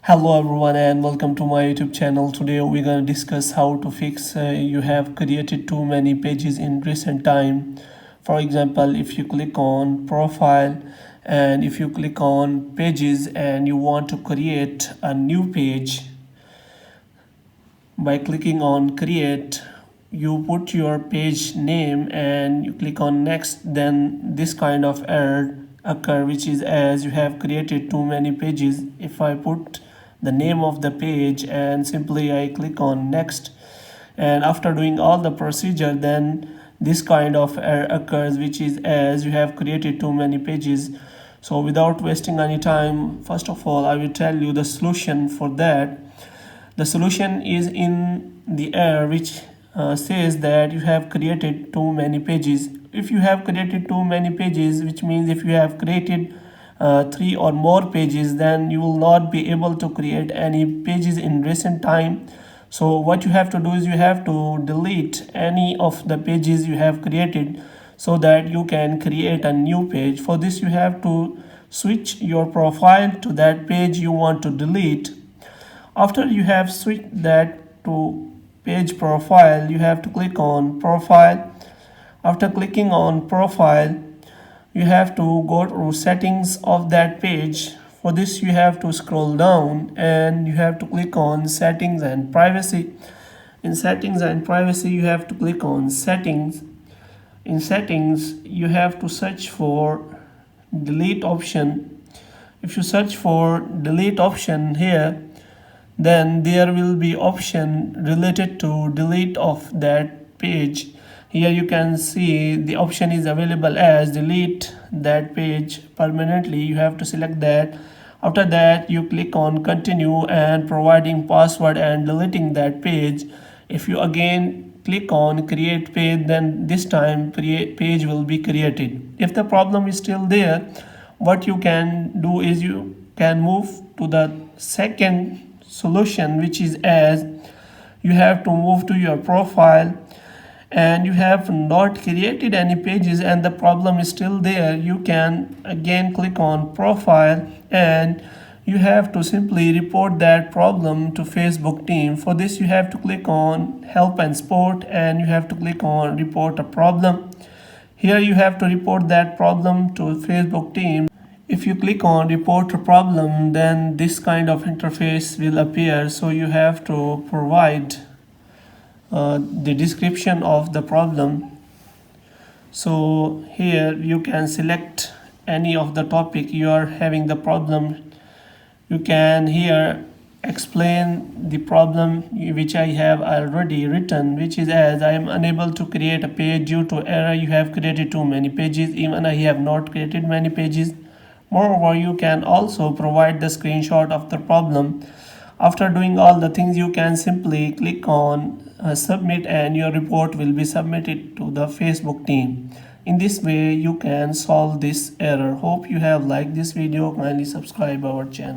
Hello everyone and welcome to my YouTube channel. Today we're going to discuss how to fix you have created too many pages in recent time. For example, if you click on profile and if you click on pages and you want to create a new page, by clicking on create you put your page name and you click on next, then this kind of error occur, which is as you have created too many pages. If I put the name of the page and simply I click on next, and after doing all the procedure, then this kind of error occurs, which is as you have created too many pages. So without wasting any time, first of all I will tell you the solution for that. The solution is in the error which says that you have created too many pages. If you have created too many pages, which means if you have created 3 or more pages, then you will not be able to create any pages in recent time. So what you have to do is you have to delete any of the pages you have created so that you can create a new page. For this you have to switch your profile to that page you want to delete. After you have switched that to page profile, you have to click on profile. After clicking on profile, you have to go to settings of that page. For this you have to scroll down and you have to click on settings and privacy. In settings and privacy you have to click on settings. In settings you have to search for delete option. If you search for delete option here, then there will be option related to delete of that page. Here you can see the option is available as delete that page permanently. You have to select that. After that you click on continue and providing password and deleting that page. If you again click on create page, then this time page will be created. If the problem is still there, what you can do is you can move to the second solution, which is as you have to move to your profile and you have not created any pages and the problem is still there. You can again click on profile and you have to simply report that problem to Facebook team. For this you have to click on help and support and you have to click on report a problem. Here you have to report that problem to Facebook team. If you click on report a problem, then this kind of interface will appear. So you have to provide the description of the problem. So here you can select any of the topic you are having the problem. You can here explain the problem which I have already written, which is as I am unable to create a page due to error. You have created too many pages, even I have not created many pages. Moreover, you can also provide the screenshot of the problem. After doing all the things, you can simply click on submit and your report will be submitted to the Facebook team. In this way, you can solve this error. Hope you have liked this video. Kindly subscribe our channel.